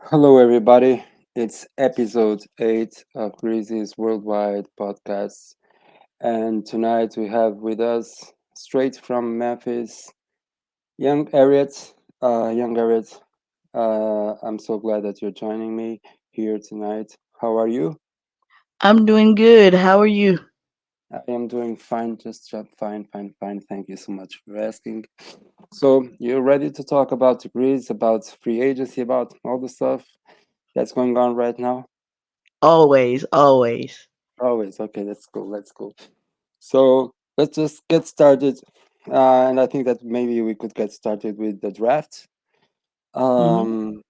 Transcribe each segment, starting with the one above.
Hello, everybody. It's episode 8 of Grizzlies World Wide podcast. And tonight we have with us, straight from Memphis, Young Harriet. Young Harriet, I'm so glad that you're joining me here tonight. How are you? I'm doing good. How are you? I am doing fine, fine. Thank you so much for asking. So, you're ready to talk about the Grizz, about free agency, about all the stuff that's going on right now? Always, always. Always. Okay, let's go. Let's go. So let's just get started. And I think that maybe we could get started with the draft. hmm Um,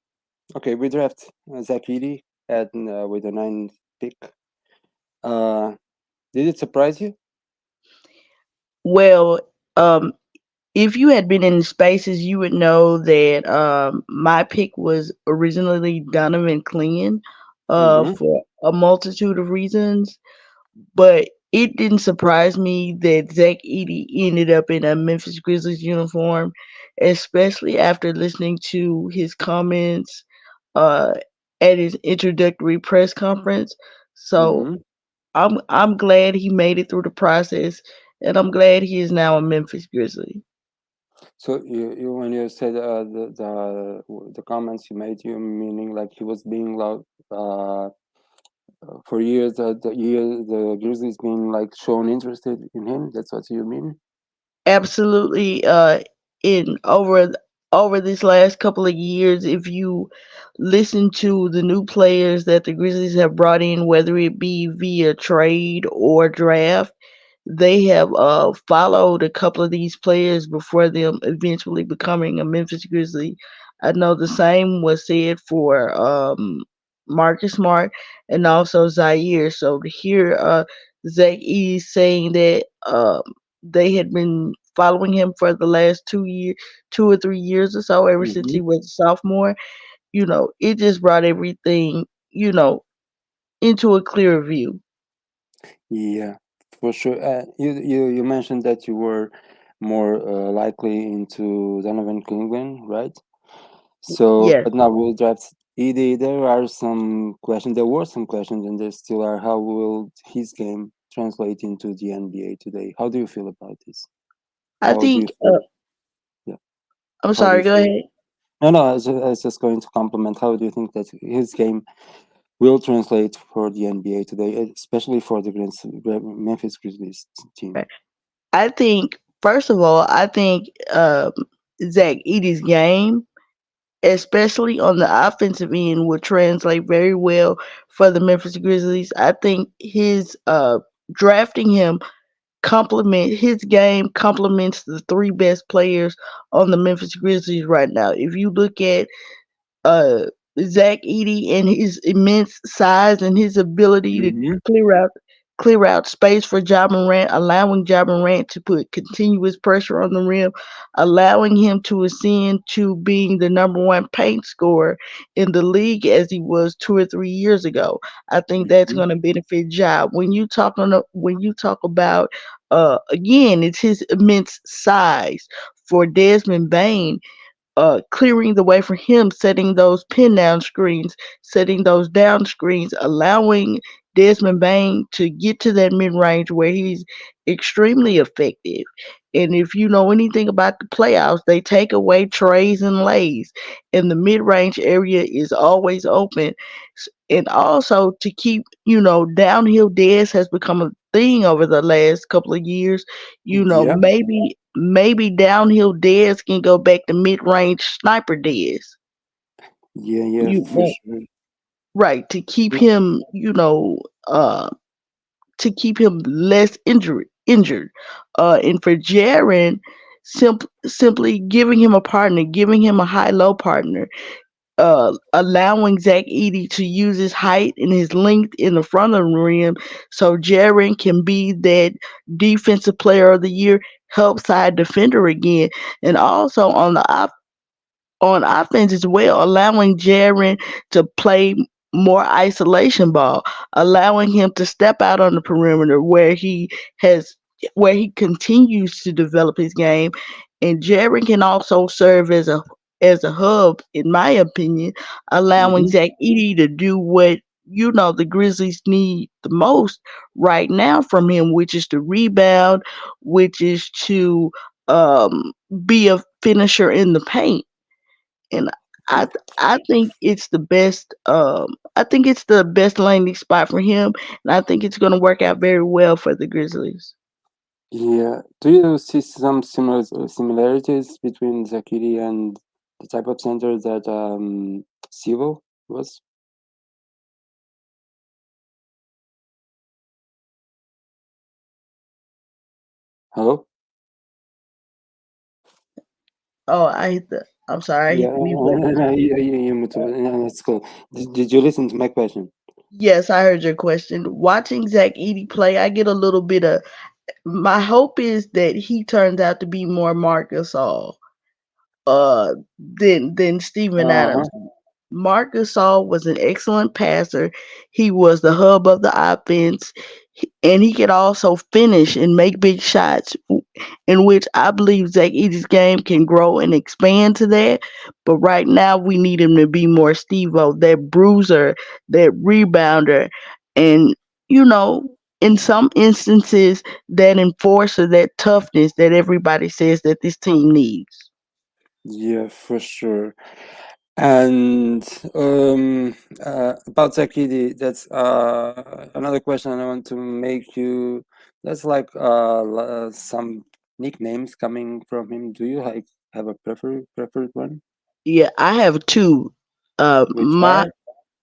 okay, we draft Zach Edey with the ninth pick. Uh, did it surprise you? Well, um, if you had been in spaces, you would know that my pick was originally Donovan Clean, Mm-hmm. for a multitude of reasons. But it didn't surprise me that Zach Edey ended up in a Memphis Grizzlies uniform, especially after listening to his comments uh, at his introductory press conference. So Mm-hmm. I'm glad he made it through the process, and I'm glad he is now a Memphis Grizzly. So you when you said the comments you made, you meaning like he was being like uh, for years the Grizzlies being like shown interested in him. That's what you mean. Absolutely. In over this last couple of years, if you listen to the new players that the Grizzlies have brought in, whether it be via trade or draft, they have followed a couple of these players before them eventually becoming a Memphis Grizzly. I know the same was said for Marcus Smart and also Zaire. So to hear Zach E saying that they had been following him for the last 2 years, 2 or 3 years or so, ever since Mm-hmm. he was a sophomore, it just brought everything, into a clearer view. Yeah, for sure. You mentioned that you were more likely into Donovan Cleveland, right? So, Yes. but now we'll draft ED. There are some questions. There were some questions, and there still are. How will his game translate into the NBA today? How do you feel about this? I How do you think, feel? Yeah. I'm How do sorry, you go feel? ahead. No, no. I was just going to compliment. How do you think that his game will translate for the NBA today, especially for the Memphis Grizzlies team? I think, first of all, I think Zach Edey's game, especially on the offensive end, will translate very well for the Memphis Grizzlies. I think his drafting him his game complements the three best players on the Memphis Grizzlies right now. If you look at uh Zach Edey and his immense size and his ability to Mm-hmm. clear out clear out space for Ja Morant, allowing Ja Morant to put continuous pressure on the rim, allowing him to ascend to being the number one paint scorer in the league as he was 2 or 3 years ago. I think that's Mm-hmm. going to benefit Ja. When you talk about again, it's his immense size for Desmond Bain, clearing the way for him, setting those pin down screens, setting those down screens, allowing Desmond Bain to get to that mid range where he's extremely effective. And if you know anything about the playoffs, they take away trays and lays, and the mid range area is always open. And also to keep, downhill Des has become a thing over the last couple of years. Yeah. Maybe downhill Dez can go back to mid range sniper Dez. Yeah, yeah, You for know, sure. right, Mm. uh to keep him less injured. And for Jaren, simply giving him a partner, giving him a high low partner, allowing Zach Edey to use his height and his length in the front of the rim so Jaren can be that defensive player of the year, help side defender again. And also on offense as well, allowing Jaren to play more isolation ball, allowing him to step out on the perimeter has where he continues to develop his game. And Jaren can also serve as as a hub, in my opinion, allowing Hmm. Zach Edey to do what the Grizzlies need the most right now from him, which is to rebound, which is to um, be a finisher in the paint. And I think it's the best. I think it's the best landing spot for him, and I think it's going to work out very well for the Grizzlies. Yeah. Do you see some similarities between Zakiri and the type of center that Sivo was? Hello? Oh, I hit the. I'm sorry, I hit Yeah, the mute button. that's cool. Did you listen to my question? Yes, I heard your question. Watching Zach Edey play, I get a little bit of. My hope is that he turns out to be more Marcus All than Steven Uh-huh. Adams. Marc Gasol was an excellent passer. He was the hub of the offense, and he could also finish and make big shots, in which I believe Zach Edey's game can grow and expand to that. But right now, we need him to be more Steve-O, that bruiser, that rebounder, and, in some instances, that enforcer, that toughness that everybody says that this team needs. Yeah, for sure. And about Zakidi, that's another question I want to make you. That's like some nicknames coming from him. Do you like have a preferred one? Yeah, I have two. Uh, Which my are?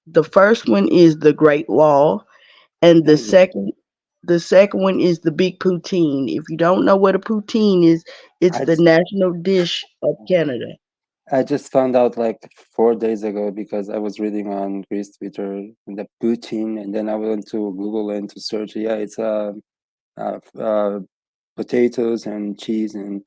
The first one is the Great Wall, and Yeah, yeah. the second one is the Big Poutine. If you don't know what a poutine is, it's I the just, national dish of Canada. I just found out like 4 days ago because I was reading on Grizz Twitter the Putin, and then I went to Google and to search. Yeah, it's uh, uh, potatoes and cheese, and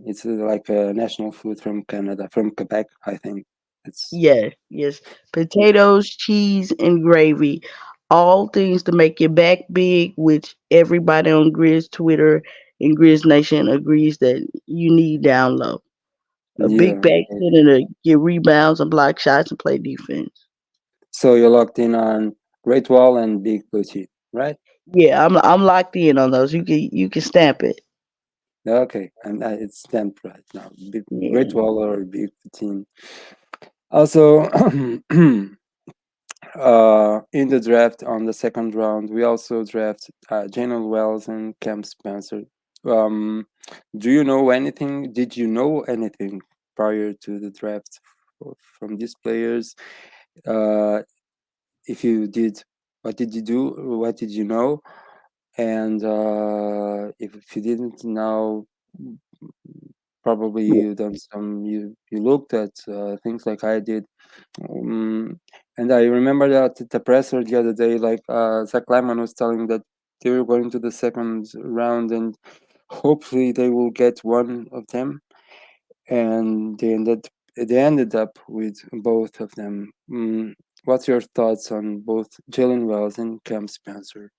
it's like a national food from Canada, from Quebec, I think. It's Yes, yes. Potatoes, cheese, and gravy. All things to make your back big, which everybody on Grizz Twitter and Grizz Nation agrees that you need down low. A big yeah. back center to get rebounds and block shots and play defense. So you're locked in on Great Wall and Big Booty, right? Yeah, I'm locked in on those. You can stamp it. Okay, and it's stamped right now. Big, Great Yeah. Wall or Big Booty. Also, in the draft on the second round, we also draft Jalen Wells and Cam Spencer. Um, do you know anything? Did you know anything prior to the draft from these players? Uh, if you did, what did you do? What did you know? And if you didn't know, probably you done some. You looked at things like I did. Um, and I remember that at the presser the other day, like Zach Lyman was telling that they were going to the second round and hopefully they will get one of them. And they ended up with both of them. What's your thoughts on both Jalen Wells and Cam Spencer?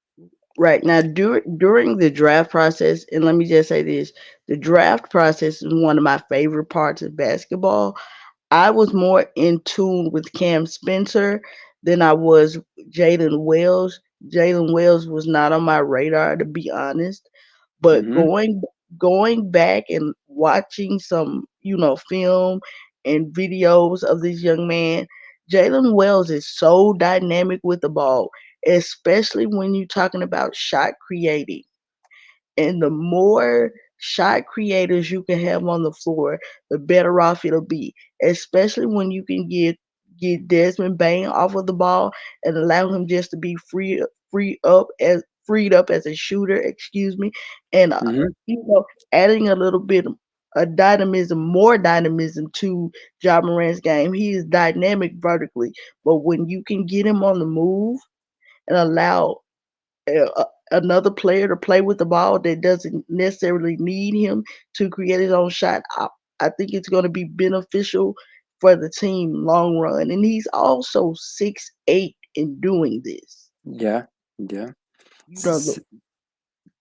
Right now, during the draft process, and let me just say this: the draft process is one of my favorite parts of basketball. I was more in tune with Cam Spencer than I was Jalen Wells. Jalen Wells was not on my radar, to be honest. But Mm-hmm. going back and watching some, film and videos of this young man, Jalen Wells is so dynamic with the ball, especially when you're talking about shot creating. And the more shot creators you can have on the floor, the better off it'll be. Especially when you can get Desmond Bain off of the ball and allow him just to be freed up as a shooter, excuse me, and Mm-hmm. adding a little bit of dynamism, more dynamism to Ja Morant's game. He is dynamic vertically, but when you can get him on the move and allow another player to play with the ball that doesn't necessarily need him to create his own shot, I think it's going to be beneficial for the team long run. And he's also 6'8" in doing this. Yeah, yeah. You know S-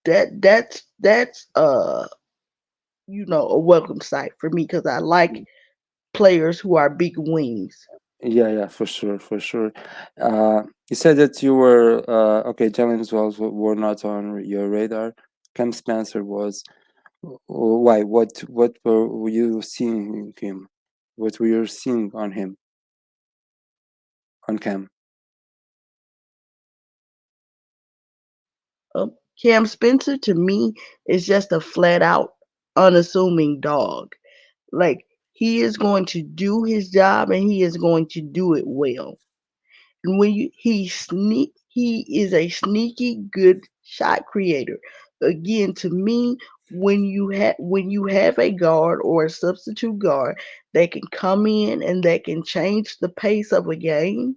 that's a welcome sight for me because I like players who are big wings. Yeah, yeah, for sure, for sure. You said that you were okay. Jalen's Wells were not on your radar. Cam Spencer was. Why? What were you seeing him? What were you seeing on him on Cam? Cam Spencer to me is just a flat out unassuming dog. Like he is going to do his job and he is going to do it well. And when he is a sneaky good shot creator. Again, to me, when you have a guard or a substitute guard that can come in and that can change the pace of a game,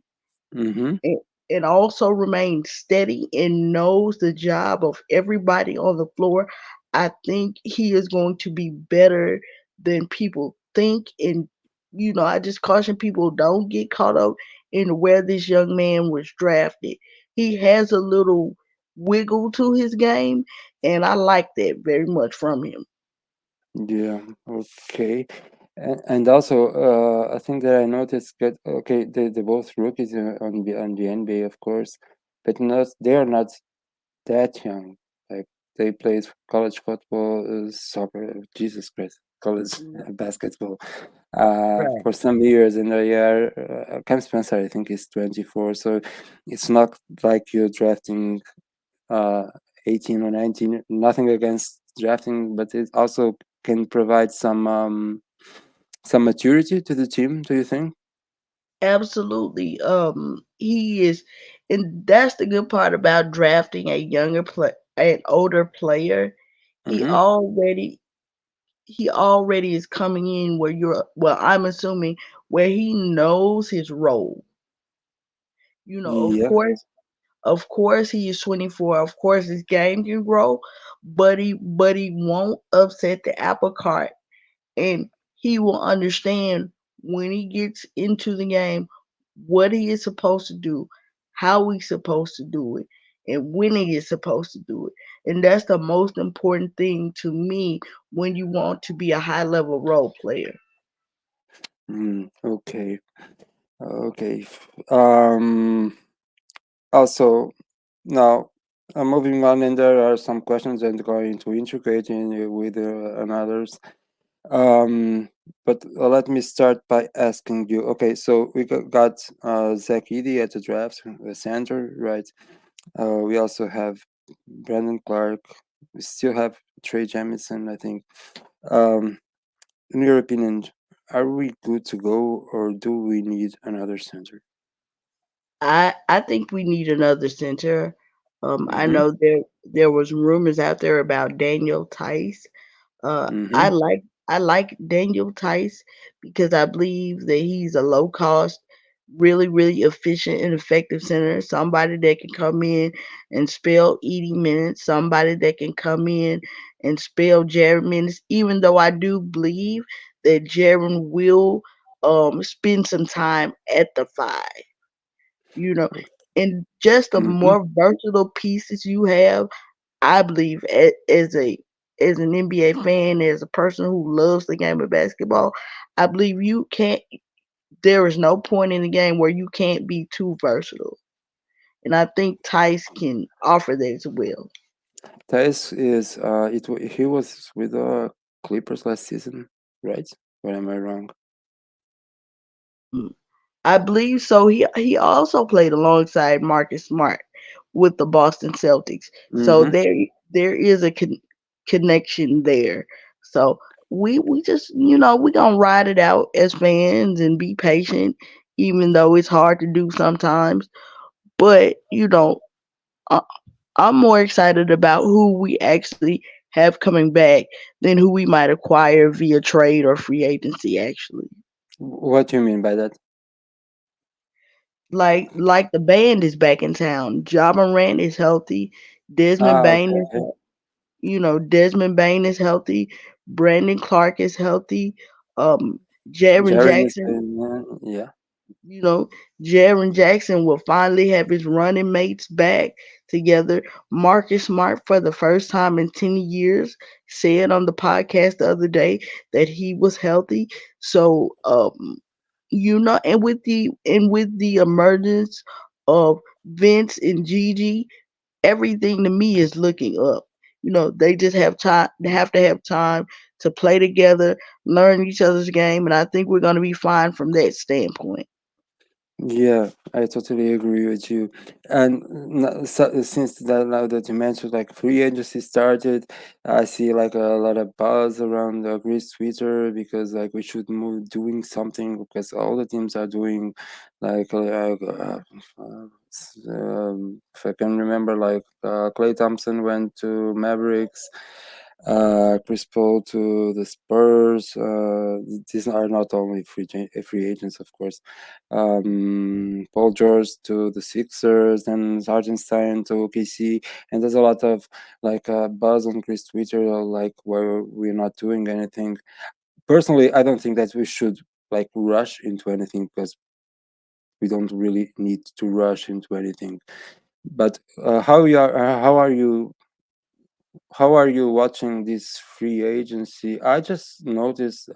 Mm-hmm. and, and also remains steady and knows the job of everybody on the floor, I think he is going to be better than people think. And, I just caution people don't get caught up in where this young man was drafted. He has a little wiggle to his game, and I like that very much from him. Yeah. Okay. And also, I think that I noticed that okay, they both rookies on the NBA, of course, but not they are not that young. Like they played college football, soccer, Jesus Christ, college basketball, Right. for some years. And they are Cam Spencer, I think, is 24. So it's not like you're drafting uh, 18 or 19. Nothing against drafting, but it also can provide some maturity to the team. Do you think? Absolutely. He is, and that's the good part about drafting an older player. He Mm-hmm. already, he already is coming in where well, I'm assuming where he knows his role. Of Yeah. course, he is 24. Of course, his game can grow, but he won't upset the apple cart, and he will understand when he gets into the game what he is supposed to do, how he's supposed to do it, and when he is supposed to do it. And that's the most important thing to me when you want to be a high level role player. Okay. Okay. Also, now moving on, and there are some questions and going to integrate in with another's. Um, but let me start by asking you. Okay, so we got Zach Edey at the draft, the center, right? We also have Brandon Clark. We still have Trey Jamison, I think. Um, in your opinion, are we good to go, or do we need another center? I think we need another center. I Mm-hmm. know there was rumors out there about Daniel Tice. Uh, I Mm-hmm. like I like Daniel Tice because I believe that he's a low cost, really efficient and effective center. Somebody that can come in and spell 80 minutes. Somebody that can come in and spell Jaren minutes. Even though I do believe that Jaren will spend some time at the five. You know, and just the Mm-hmm. more versatile pieces you have, I believe as an NBA fan, as a person who loves the game of basketball, I believe you can't. There is no point in the game where you can't be too versatile, and I think Tice can offer that as well. Thais is he was with the Clippers last season, right? Or am I wrong? Um, I believe so. He also played alongside Marcus Smart with the Boston Celtics. So Mm-hmm. there is a connection there. So we just we gonna ride it out as fans and be patient, even though it's hard to do sometimes. But I, I'm more excited about who we actually have coming back than who we might acquire via trade or free agency. Actually. What do you mean by that? Like the band is back in town. Ja Morant is healthy. Desmond Ah, Bain is okay. Desmond Bain is healthy. Brandon Clark is healthy. Um, Jaren Jaren is Jackson, been, yeah. you know, Jaren Jackson will finally have his running mates back. together. Marcus Smart, for the first time in 10 years, said on the podcast the other day that he was healthy. So, and with the emergence of Vince and Gigi, everything to me is looking up. They just have time. They have to have time to play together, learn each other's game, and I think we're going to be fine from that standpoint. Yeah, I totally agree with you. And so, since that now that you mentioned like free agency started, I see like a lot of buzz around the Grizz Twitter because like we should move doing something because all the teams are doing like if I can remember like Clay Thompson went to Mavericks, Chris Paul to the Spurs. These are not only free agents, of course. Paul George to the Sixers, and Hartenstein to OKC, and there's a lot of like buzz on Chris Twitter, like where we're not doing anything. Personally, I don't think that we should like rush into anything because we don't really need to rush into anything. But how are you watching this free agency? I just noticed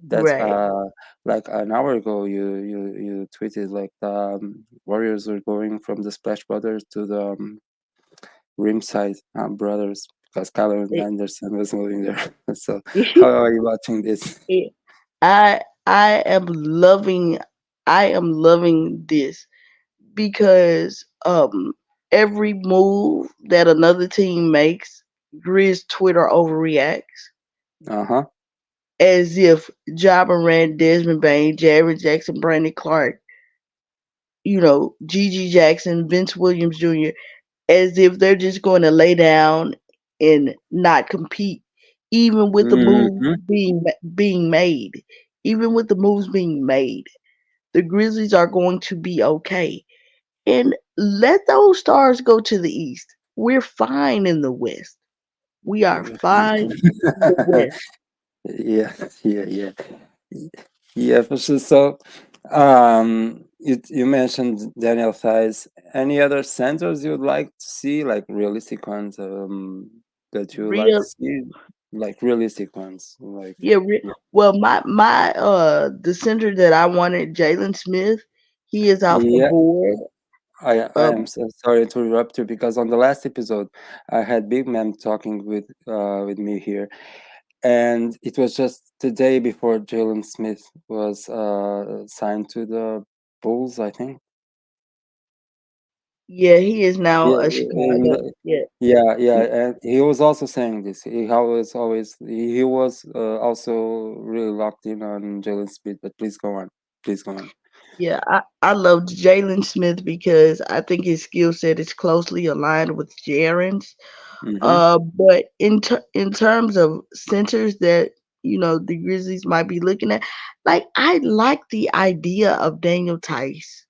that Right. like an hour ago you tweeted like the Warriors are going from the Splash Brothers to the Rimside Brothers because Kyle It, Anderson was moving there. So how it, are you watching this? I am loving this because every move that another team makes, Grizz Twitter overreacts Uh-huh. as if Ja Morant, Desmond Bain, Jaren Jackson, Brandon Clark, Gigi Jackson, Vince Williams Jr., as if they're just going to lay down and not compete, even with the moves Hmm. being made. Even with the moves being made, the Grizzlies are going to be okay. And let those stars go to the East. We're fine in the West. We are fine in the West. Yeah, yeah, yeah. Yeah, for sure. So, you mentioned Daniel Theis. Any other centers you'd like to see, like realistic ones, that you would like to Real, see, like realistic ones, like yeah. yeah, Well, my the center that I wanted, Jalen Smith, he is off the yeah. board. I Um, am so sorry to interrupt you because on the last episode, I had Big Man talking with me here, and it was just the day before Jalen Smith was signed to the Bulls, I think. yeah, he is now Yeah, a Chicago. Yeah, yeah, yeah, he, and he was also saying this. He was also really locked in on Jalen Smith. But please go on, please go on. yeah. I love Jalen Smith because I think his skill set is closely aligned with Jaren's. Mm-hmm. But in terms of centers that the Grizzlies might be looking at, like I like the idea of Daniel Tice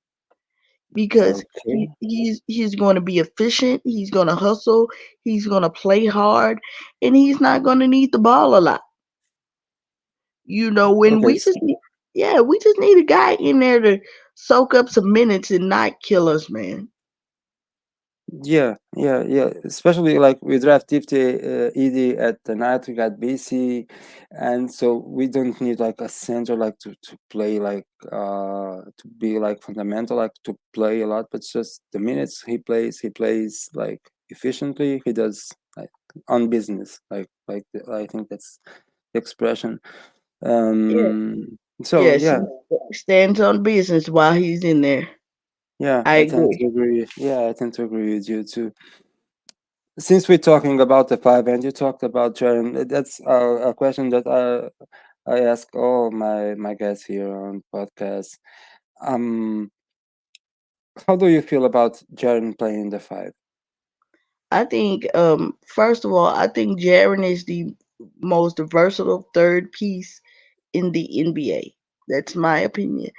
because Okay, he's going to be efficient, he's going to hustle, he's going to play hard, and he's not going to need the ball a lot. When okay. we just need a guy in there to soak up some minutes and not kill us, man. Yeah, yeah, yeah. Especially like we draft 50 ED at the night, we got BC, and so we don't need like a center like to play like to be like fundamental like to play a lot, but just the minutes he plays like efficiently. He does like on business, I think that's the expression. Yeah, So yes, yeah, he stands on business while he's in there. yeah, I I tend agree. to agree. Yeah, I tend to agree with you too. Since we're talking about the five and you talked about Jaren, that's a question that I ask all my guests here on podcast. Um, how do you feel about Jaren playing the five? I think, first of all, I think Jaren is the most versatile third piece in the NBA. That's my opinion.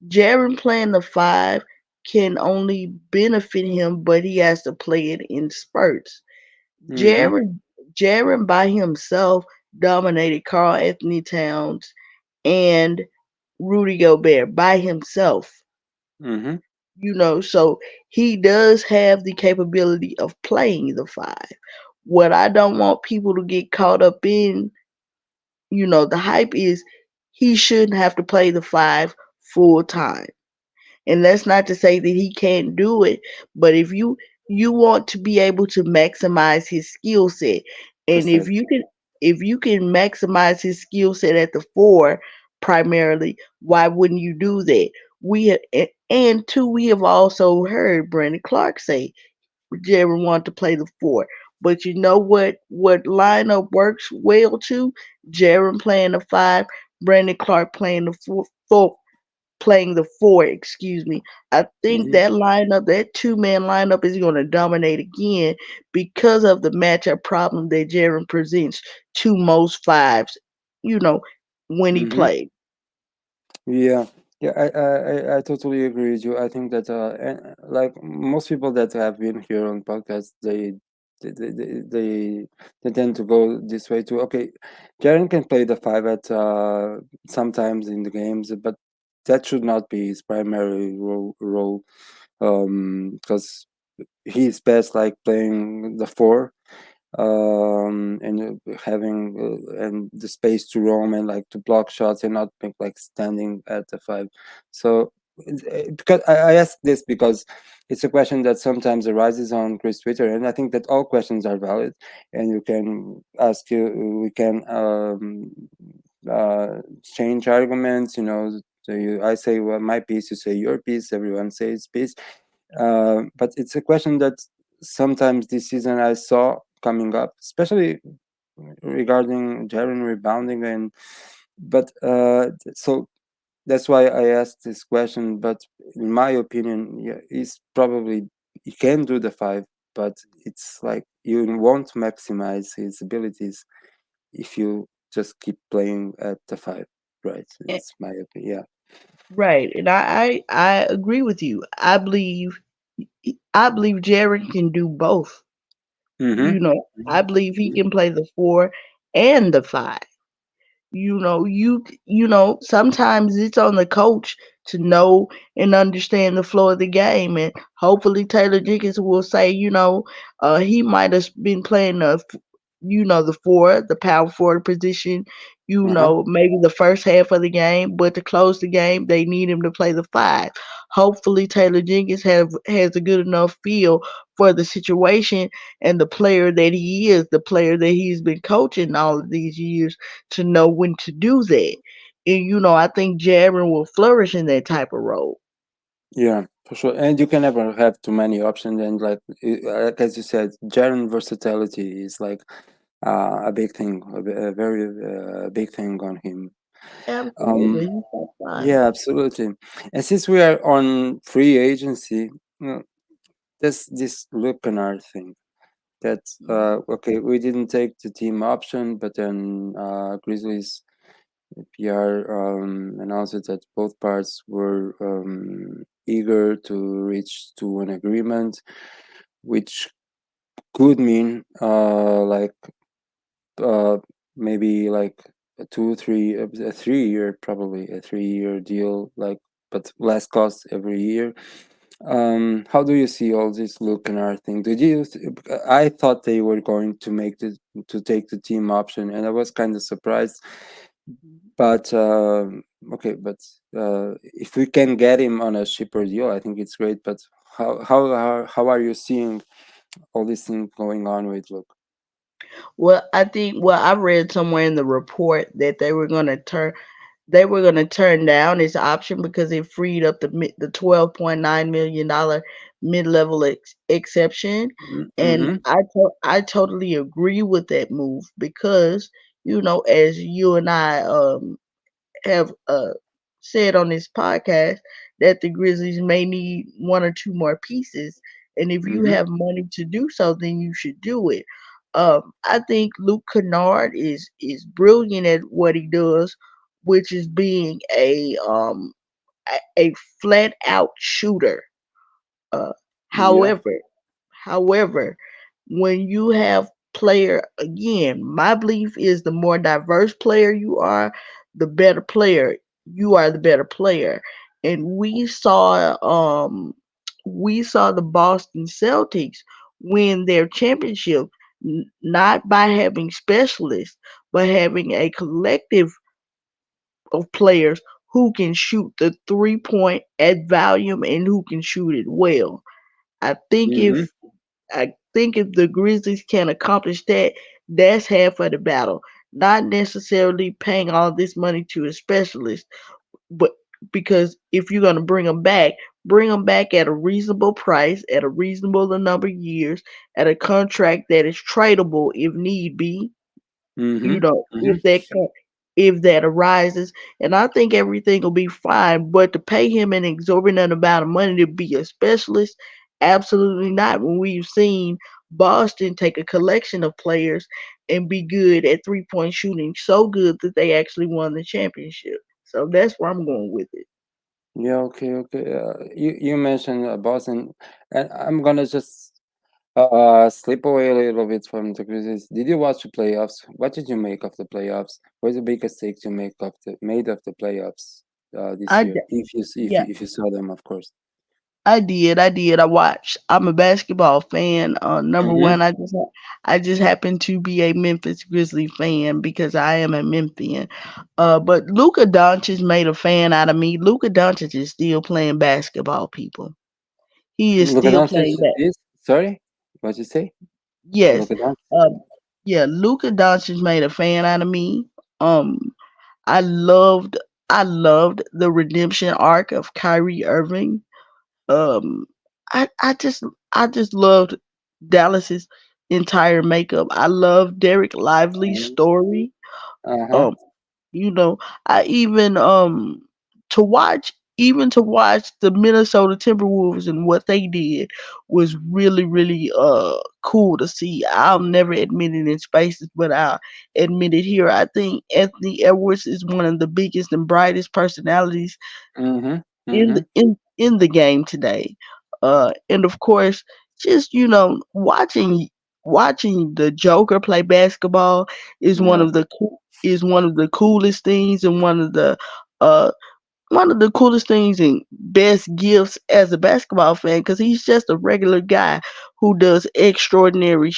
Jaren playing the five can only benefit him, but he has to play it in spurts. Mm-hmm. Jaren, Jaren by himself dominated Carl Anthony Towns and Rudy Gobert by himself. Mm-hmm. So he does have the capability of playing the five. What I don't want people to get caught up in, the hype is he shouldn't have to play the five full time. And that's not to say that he can't do it, but if you want to be able to maximize his skill set, and if Precisely. you can maximize his skill set at the four primarily, why wouldn't you do that? And two, we have also heard Brandon Clark say Jaren wanted to play the four. But you know what lineup works well too? Jaren playing the five, Brandon Clark playing the four, excuse me. I think Hmm. that lineup, that two-man lineup is going to dominate again because of the matchup problem that Jaren presents to most fives, you know, when he Hmm. played. Yeah, yeah, I totally agree with you. I think that like most people that have been here on podcast, they they, they they they tend to go this way too. Okay, Jaren can play the five at sometimes in the games, but that should not be his primary role. Because he's best like playing the four, and having and the space to roam and like to block shots and not like standing at the five. So because I ask this because it's a question that sometimes arises on Chris Twitter, and I think that all questions are valid, and you can ask you we can change arguments. So I say well my piece, you say your piece, everyone says piece, but it's a question that sometimes this season I saw coming up, especially regarding Jaren rebounding, and but so that's why I asked this question. But in my opinion, yeah, he's probably he can do the five, but it's like you won't maximize his abilities if you just keep playing at the five, right? Eh, It's my opinion. Right, and I agree with you. I believe Jaren can do both. Yeah. Mm-hmm. I believe he can play the four and the five. Sometimes it's on the coach to know and understand the flow of the game, and hopefully Taylor Jenkins will say, he might have been playing the four, the power forward position, Uh-huh. maybe the first half of the game, but to close the game, they need him to play the five. Hopefully Taylor Jenkins has a good enough feel for the situation and the player that he is, the player that he's been coaching all of these years, to know when to do that. And I think Jaren will flourish in that type of role. Yeah, for sure. And you can never have too many options. And like as you said, Jaren versatility is like a big thing, a very big thing on him. Absolutely, Um, he's so fine. yeah, absolutely. And since we are on free agency, there's this Luke Kennard thing. That okay, we didn't take the team option, but then Grizzlies PR announced that both parts were eager to reach to an agreement, which could mean uh, maybe like a 3 year, probably a 3 year deal, like but less cost every year. How do you see all this Luke and our thing? I thought they were going to to take the team option, and I was kind of surprised. But okay, but if we can get him on a cheaper deal, I think it's great. But how are you seeing all these things going on with Luke? I read somewhere in the report that they were going to turn down this option because it freed up the $12.9 million mid-level exception, and Mm-hmm. I totally agree with that move because as you and I have said on this podcast, that the Grizzlies may need one or two more pieces, and if you Mm-hmm. have money to do so, then you should do it. I think Luke Kennard is brilliant at what he does, which is being a flat out shooter. Uh, Yeah. however, however, when you have player again, my belief is the more diverse player you are, the better player you are, the better player. And we saw we saw the Boston Celtics win their championship not by having specialists, but having a collective of players who can shoot the 3 point at volume and who can shoot it well. I think Mm-hmm. if I think if the Grizzlies can accomplish that, that's half of the battle. Not necessarily paying all this money to a specialist, but because if you're going to bring them back at a reasonable price, at a reasonable number of years, at a contract that is tradable if need be. Mm-hmm. You know, Mm-hmm. if that arises, and I think everything will be fine. But to pay him an exorbitant amount of money to be a specialist, absolutely not. When we've seen Boston take a collection of players and be good at 3 point shooting, so good that they actually won the championship. So that's where I'm going with it. Yeah, okay, okay. You mentioned Boston, and I'm gonna just slip away a little bit from the Grizzlies. Did you watch the playoffs? What did you make of the playoffs? What's the biggest take you make of the made of the playoffs this I year? d- If you yeah, if you saw them, of course. I did. I did. I watched. I'm a basketball fan. Number Mm-hmm. one, I just happen to be a Memphis Grizzly fan because I am a Memphian. But Luka Doncic made a fan out of me. Luka Doncic is still playing basketball. People, he is Luka still Doncic playing that. is sorry. What you say? Yes. Luka Doncic. Uh, yeah. Luka Doncic made a fan out of me. Um, I loved. I loved the redemption arc of Kyrie Irving. Um, I just loved Dallas's entire makeup. I love Derek Lively's story. Uh huh. Um, you know, I even to watch to watch the Minnesota Timberwolves and what they did was really cool to see. I'll never admit it in spaces, but I'll admit it here. I think Anthony Edwards is one of the biggest and brightest personalities Mm-hmm. in Mm-hmm. in the game today. And of course, just watching the Joker play basketball Yeah. is one of the coolest things and uh one of the coolest things and best gifts as a basketball fan because he's just a regular guy who does extraordinary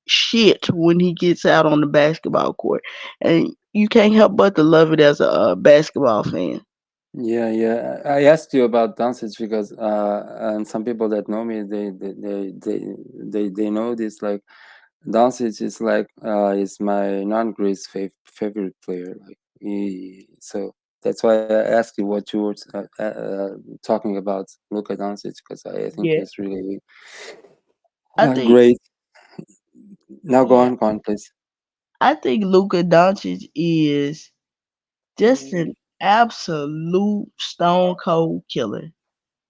shit when he gets out on the basketball court, and you can't help but to love it as a basketball fan. Yeah, yeah. I asked you about Doncic because and some people that know me, they know this. Like Doncic is like is my non-Greece favorite player. Like so that's why I asked you what you were talking about Luka Doncic because I think Yeah, he's really I think great. Now yeah, go on, please. I think Luka Doncic is just an absolute stone cold killer.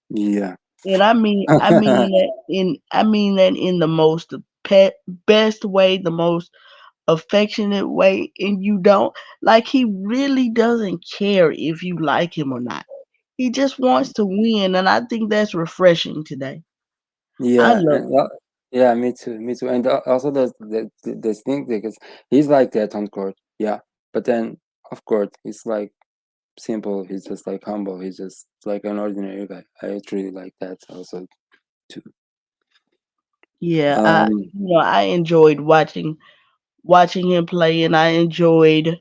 Yeah. And I mean that in the most best way, the most affectionate way. And you don't like he really doesn't care if you like him or not. He just wants to win, and I think that's refreshing today. I Yeah, love and yeah, me too. And also this thing because he's like that on court, yeah. But then off court, he's like simple. He's just like humble. He's just like an ordinary guy. I really like that also too. yeah, Um, I enjoyed watching him play, and I enjoyed,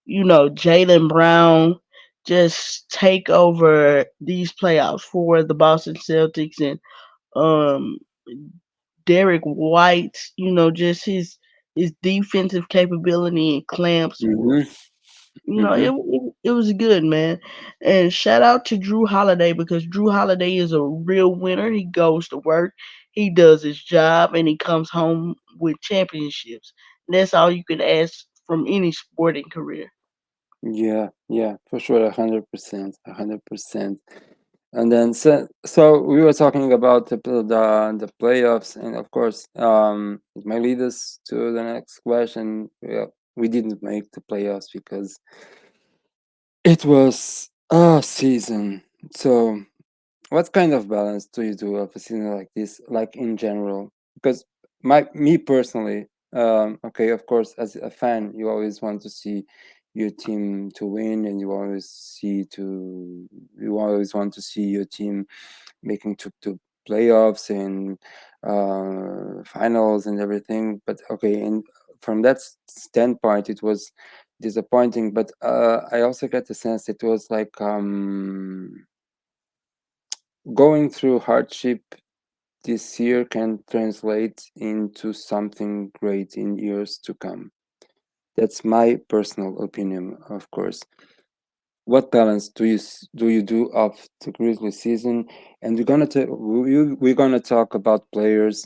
Jalen Brown just take over these playoffs for the Boston Celtics, and um Derek White, just his defensive capability and clamps. mhm, It, mhm. it was good, man. And shout out to Drew Holiday because Drew Holiday is a real winner. He goes to work, he does his job, and he comes home with championships. And that's all you can ask from any sporting career. Yeah, yeah, for sure, 100%, 100%. And then so we were talking about the playoffs, and of course, it might lead us to the next question. Yeah, we didn't make the playoffs because it was a season. So, what kind of balance do you do of a season like this, like in general? Because me personally, okay, of course, as a fan, you always want to see your team to win, and you always want to see your team making to playoffs and finals and everything. But okay, and from that standpoint, it was disappointing. But I also get the sense it was like going through hardship this year can translate into something great in years to come. That's my personal opinion, of course. What balance do you do of the Grizzly season? And we're gonna talk about players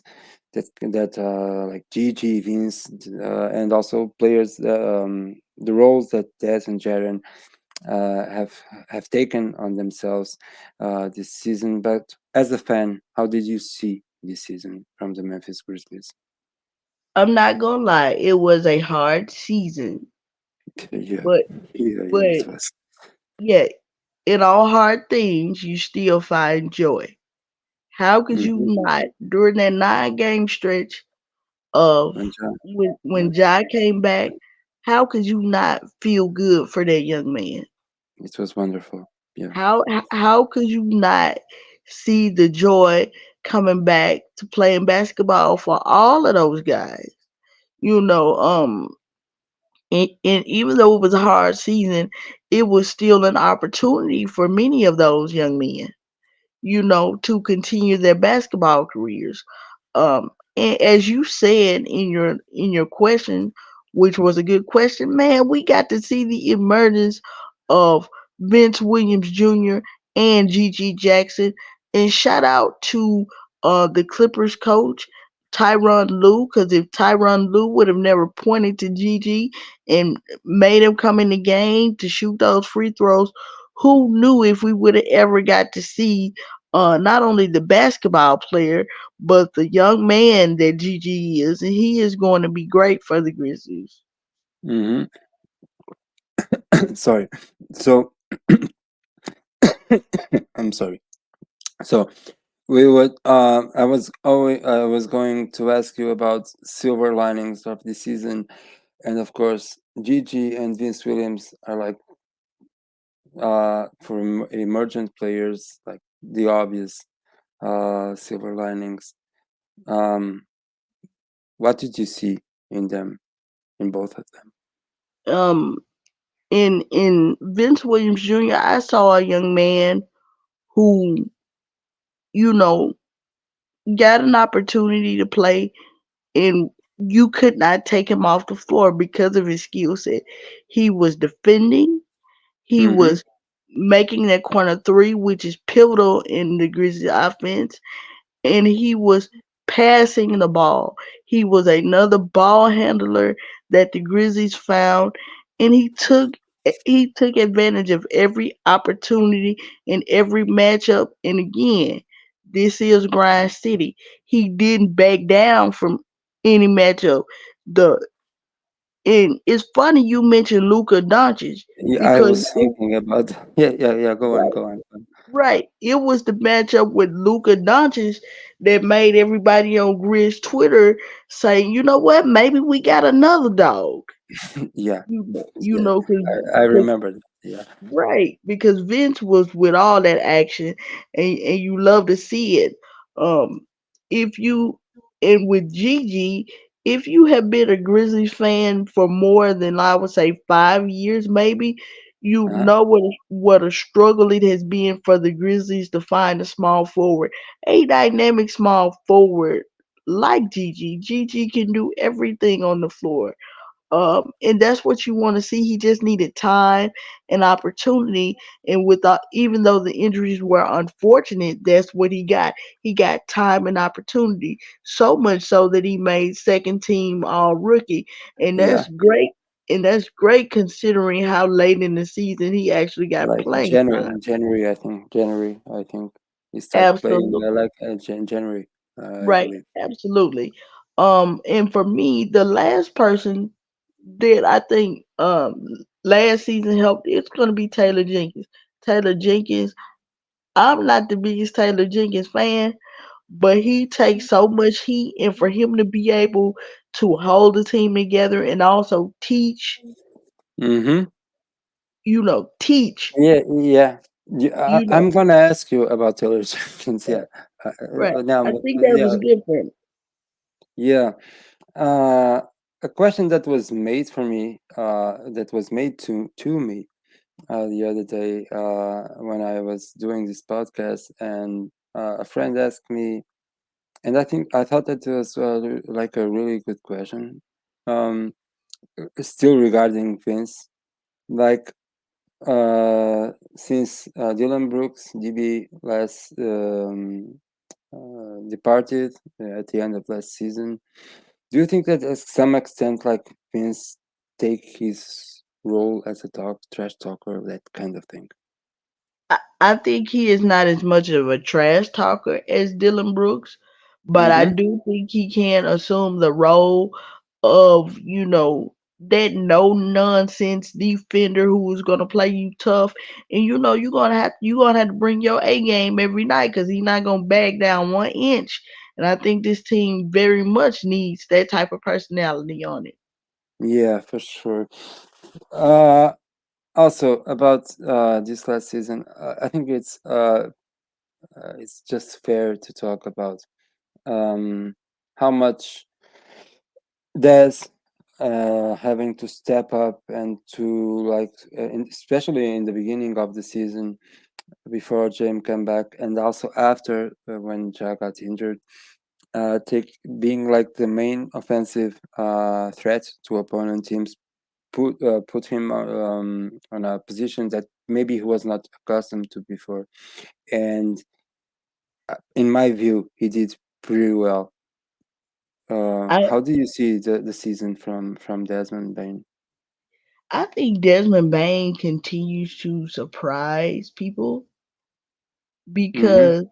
that like Gigi, Vince, and also players the roles that Des and Jaren have taken on themselves this season. But as a fan, how did you see this season from the Memphis Grizzlies? I'm not gonna lie, it was a hard season, Yeah, but yeah, it but was. yeah, in all hard things, you still find joy. How could you Mm-hmm. not during that 9 game stretch of When John, when yeah, Jai came back? How could you not feel good for that young man? it was wonderful. Yeah. How could you not see the joy coming back to playing basketball for all of those guys? You know, and even though it was a hard season, it was still an opportunity for many of those young men, to continue their basketball careers. And as you said in your question, which was a good question, man, we got to see the emergence of Vince Williams Jr. and G.G. Jackson. And shout out to the Clippers coach Tyronn Lue, because if Tyronn Lue would have never pointed to G.G. and made him come in the game to shoot those free throws, who knew if we would have ever got to see not only the basketball player, but the young man that Gigi is, and he is going to be great for the Grizzlies. Hmm. Sorry. So I'm sorry. So we would. I was going to ask you about silver linings of the season, and of course, Gigi and Vince Williams are like for emergent players, like the obvious silver linings. Um, what did you see in them, in both of them? Um, in Vince Williams Jr., I saw a young man who, you know, got an opportunity to play, and you could not take him off the floor because of his skill set. He was defending. He Mm-hmm. was making that corner three, which is pivotal in the Grizzlies offense, and he was passing the ball. He was another ball handler that the Grizzlies found, and he took advantage of every opportunity in every matchup. And again, this is Grind City. He didn't back down from any matchup. The and it's funny you mentioned Luka Doncic Yeah, I because was thinking about. Yeah, yeah, yeah. Go on, right, go on. right. It was the matchup with Luka Doncic that made everybody on Grizz Twitter say, you know what, maybe we got another dog. Yeah, You yeah. know, I because remember that. Yeah. right, because Vince was with all that action, and you love to see it. Um, if you and with Gigi, if you have been a Grizzlies fan for more than I would say 5 years, maybe you Uh-huh. know what a struggle it has been for the Grizzlies to find a small forward, a dynamic small forward like Gigi. Gigi can do everything on the floor. And that's what you want to see. He just needed time and opportunity, and without even though the injuries were unfortunate, that's what he got. He got time and opportunity, so much so that he made second team all rookie, and Yeah, that's great. And that's great considering how late in the season he actually got like playing January. time. In January, I think. January, I think he started playing. Absolutely. Like January, I Right, believe. absolutely. And for me, the last person that I think last season helped, it's gonna be Taylor Jenkins. Taylor Jenkins, I'm not the biggest Taylor Jenkins fan, but he takes so much heat, and for him to be able to hold the team together and also teach, Mm-hmm. teach Yeah, yeah. Yeah, You know, I'm gonna ask you about Taylor Jenkins. right? Yeah, Right. now, I think that yeah, was different. yeah. Uh, a question that was made for me, that was made to me the other day when I was doing this podcast, and a friend asked me, and I thought that was like a really good question. Um, Still regarding Vince, like since Dylan Brooks, DB, last departed at the end of last season, do you think that to some extent, like Vince take his role as a trash talker, that kind of thing? I think he is not as much of a trash talker as Dylan Brooks, but I Mm-hmm. do think he can assume the role of, that no nonsense defender who is gonna play you tough, and you're gonna have to bring your A game every night because he's not gonna back down 1 inch. And I think this team very much needs that type of personality on it. Yeah, for sure. Uh, Also about this last season, I think it's just fair to talk about um, how much Des having to step up and to like, especially in the beginning of the season before James came back, and also after when Ja got injured, take being like the main offensive threat to opponent teams, put him on a position that maybe he was not accustomed to before, and in my view, he did pretty well. I How do you see the season from Desmond Bain? I think Desmond Bain continues to surprise people Mm-hmm. because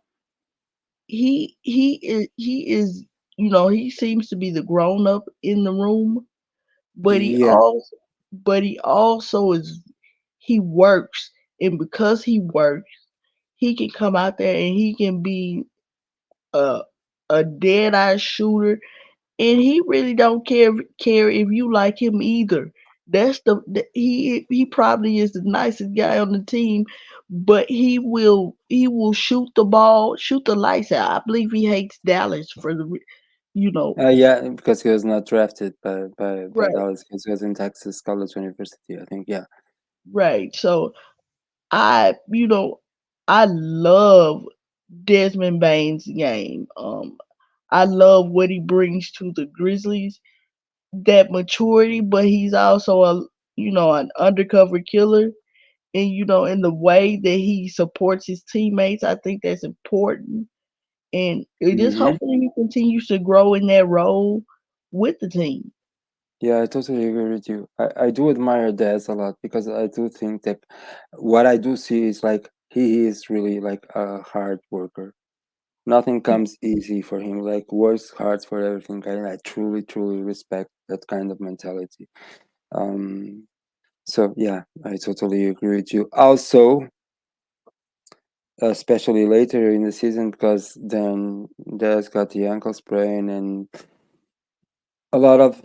he is he seems to be the grown up in the room, but he Yeah, also but he works, and because he works, he can come out there and he can be a a dead eye shooter, and he really don't care if you like him either. He probably is the nicest guy on the team, but he will shoot the lights out. I believe he hates Dallas for you know yeah, because he was not drafted by right, Dallas. He was in Texas College University, I think. Yeah. right. So I love Desmond Bain's game. I love what he brings to the Grizzlies, that maturity, but he's also an undercover killer. And in the way that he supports his teammates, I think that's important. And it just Mm-hmm. hopefully he continues to grow in that role with the team. Yeah, I totally agree with you. I do admire Dez a lot because I do think that what I do see is like he is really like a hard worker. Nothing comes easy for him. Like works hard for everything, and I truly, truly respect that kind of mentality. Um, so yeah, I totally agree with you. Also, especially later in the season, because then Dez got the ankle sprain, and a lot of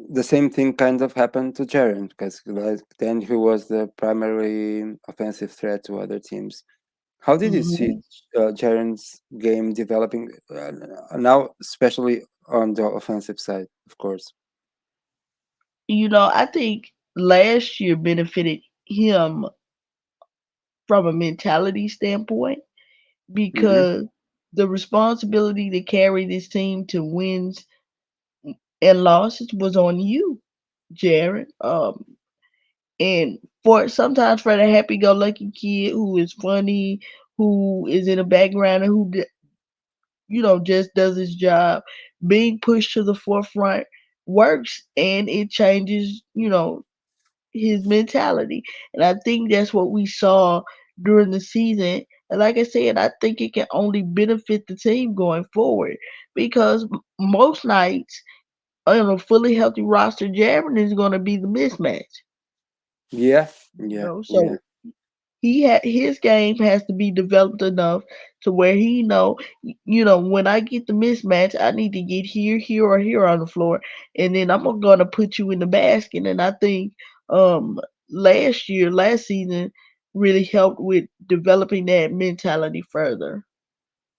the same thing kind of happened to Jaren, because like then he was the primary offensive threat to other teams. How did you see hmm Jaren's game developing now, especially on the offensive side, of course? I think last year benefited him from a mentality standpoint Mm-hmm. because the responsibility to carry this team to wins and losses was on you, Jared. And for the happy-go-lucky kid who is funny, who is in the background, and who just does his job, being pushed to the forefront works, and it changes his mentality. And I think that's what we saw during the season. And like I said, I think it can only benefit the team going forward because most nights on a fully healthy roster, Jaren is going to be the mismatch. Yeah, yeah, yeah. So his game has to be developed enough to where he when I get the mismatch, I need to get here, here, or here on the floor, and then I'm gonna put you in the basket. And I think last season, really helped with developing that mentality further.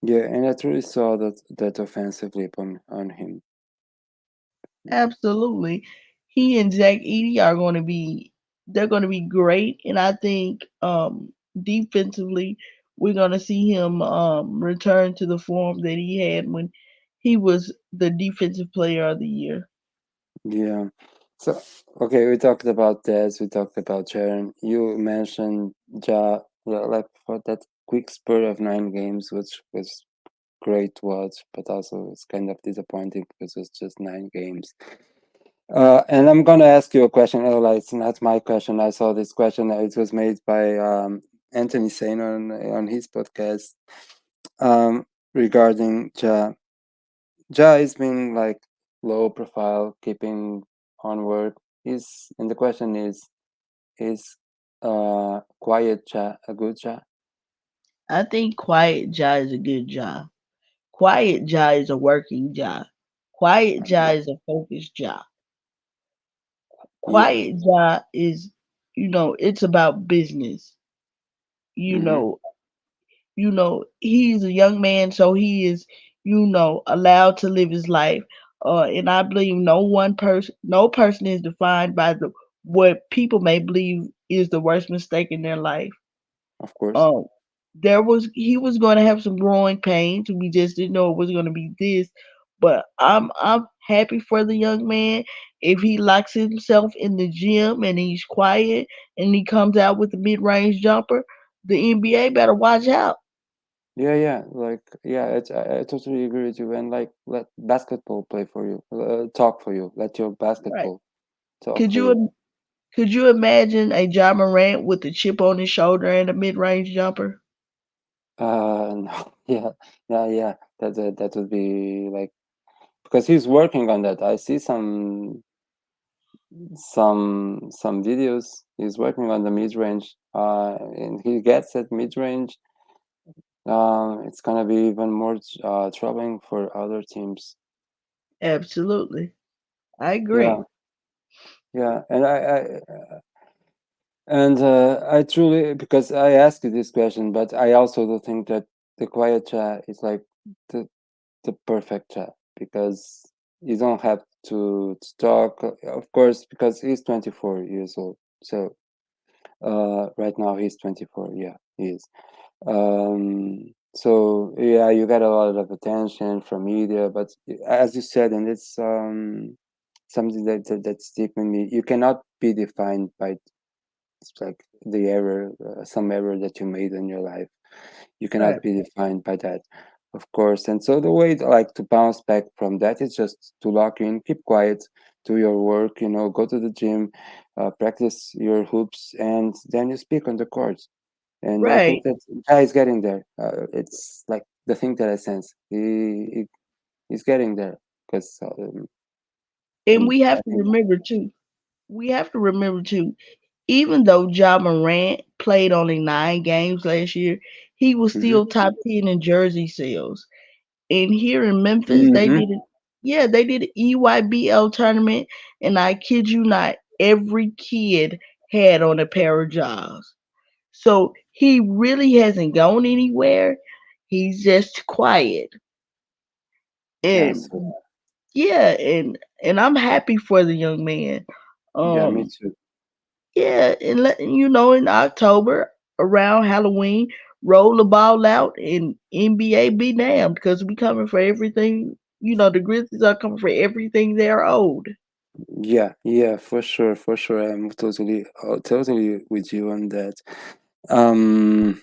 Yeah, and I truly saw that offensive leap on him. Absolutely. He and Zach Edey are going to be they're going to be great, and I think defensively we're going to see him return to the form that he had when he was the defensive player of the year. Yeah. So okay, we talked about Dez, we talked about Jaren. You mentioned Ja, well, like for that quick spurt of 9 games, which was great to watch, but also it's kind of disappointing because it's just 9 games. And I'm gonna ask you a question. Oh, like, it's not my question. I saw this question. It was made by Anthony Sane on his podcast regarding Ja. Ja has been like low profile, keeping on work. And the question is quiet Ja a good Ja? I think Quiet Ja is a good job. Quiet Ja is a working job. Quiet Ja Yeah, is a focused job. yeah. Quiet Ja is, it's about business. You Mm-hmm. know, he's a young man, so he is, allowed to live his life. And I believe no person is defined by the what people may believe is the worst mistake in their life. Of course. Um, he was going to have some growing pains. We just didn't know it was going to be this. But I'm happy for the young man. If he locks himself in the gym and he's quiet and he comes out with a mid range jumper, the NBA better watch out. Yeah, yeah. Like, yeah, I totally agree with you. And like, let basketball play for you, talk for you. Let your Right? basketball talk Could for you. you could you imagine a John Morant with a chip on his shoulder and a mid range jumper? No, yeah, yeah, yeah. That would be like because he's working on that. I see some videos. He's working on the mid range. And he gets at mid range. It's gonna be even more troubling for other teams. Absolutely, I Yeah, agree. yeah, and I truly, because I asked you this question, but I also do think that the quiet chat is like the the perfect chat because you don't have to talk, of course, because he's 24 years old. So right now he's 24. Yeah, he is. So yeah, you get a lot of attention from media, but as you said, and it's something that's deep in me. You cannot be defined by like the error, some error that you made in your life. You cannot Right, be defined by that, of course. And so the way like to bounce back from that is just to lock in, keep quiet, do your work. Go to the gym, practice your hoops, and then you speak on the court. And I think right. that guy is getting there. It's like the thing that I sense. He's getting there because And and we have I to think. remember too. We have to remember too. Even though Ja Morant played only 9 games last year, he was Hmm. still top 10 in jersey sales. And here in Memphis, Hmm. they did an EYBL tournament, and I kid you not, every kid had on a pair of Jaws. So he really hasn't gone anywhere. He's just quiet. Yes. And yeah, and I'm happy for the young man. Yeah, me Um too. yeah, and in October around Halloween, roll the ball out and NBA be damned because we coming for everything. The Grizzlies are coming for everything they're owed. Yeah, yeah, for sure, for sure. I'm totally with you on that. Um,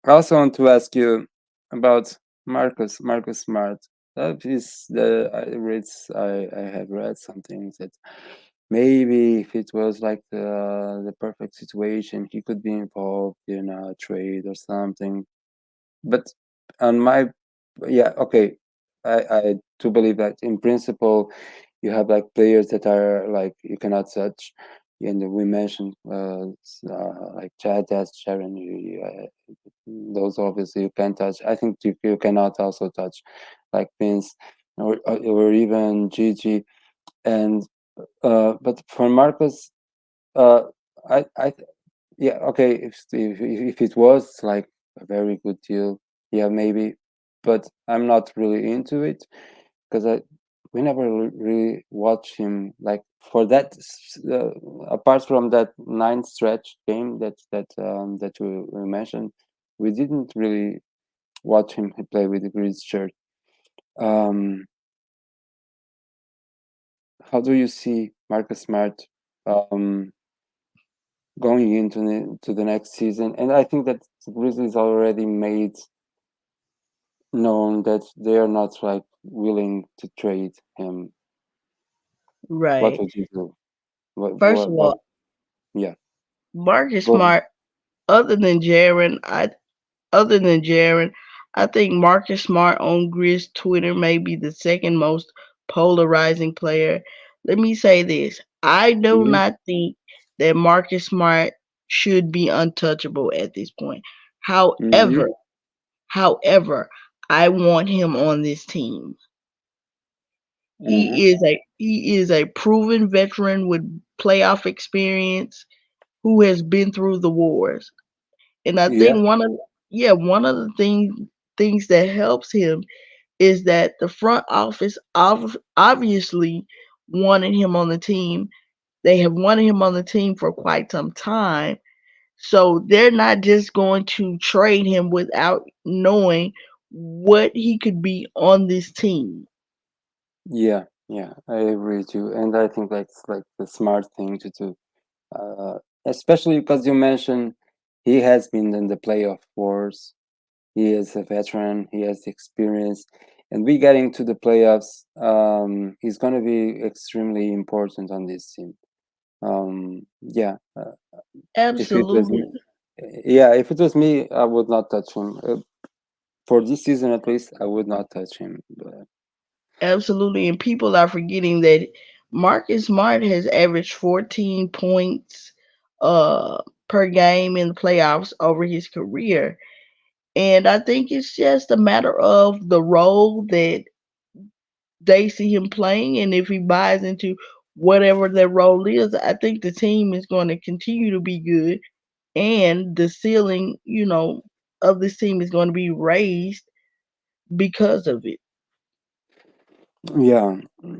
I also want to ask you about Marcus Smart. That is I have read something that maybe if it was like the perfect situation, he could be involved in a trade or something. But on my yeah, okay, I do believe that in principle you have like players that are like you cannot touch, and we mentioned like Chad, that's Sharon. Those obviously you can touch. I think you cannot also touch like Vince or even Gigi. And but for Marcus, uh, I yeah, okay, if it was like a very good deal, yeah, maybe, but I'm not really into it because I we never really watch him like for that apart from that nine stretch game that we mentioned, we didn't really watch him play with the Grizz shirt. Um, how do you see Marcus Smart um, going into to the next season? And I think that the Grizzlies already made known that they are not like willing to trade him. What Right. would you do? First of What all, yeah, Marcus go ahead. Smart, other than Jaren, other than Jaren, I think Marcus Smart on Grizz Twitter may be the second most polarizing player. Let me say this. I do Mm-hmm, not think that Marcus Smart should be untouchable at this point. mm-hmm, However, I want him on this team. mm-hmm. He is a proven veteran with playoff experience who has been through the wars. And I Yeah, think one of the things that helps him is that the front office obviously wanted him on the team. They have wanted him on the team for quite some time. So they're not just going to trade him without knowing what he could be on this team. yeah, yeah. I agree with you, and I think that's like the smart thing to do. Especially because you mentioned he has been in the playoff wars. He is a veteran. He has the experience, and we getting to the playoffs. He's going to be extremely important on this team. Yeah. If it was me, Absolutely. yeah, if it was me, I would not touch him. For this season, at least, I would not touch him. But Absolutely. And people are forgetting that Marcus Smart has averaged 14 points per game in the playoffs over his career. And I think it's just a matter of the role that they see him playing. And if he buys into whatever that role is, I think the team is going to continue to be good. And the ceiling, of this team is going to be raised because of it. yeah,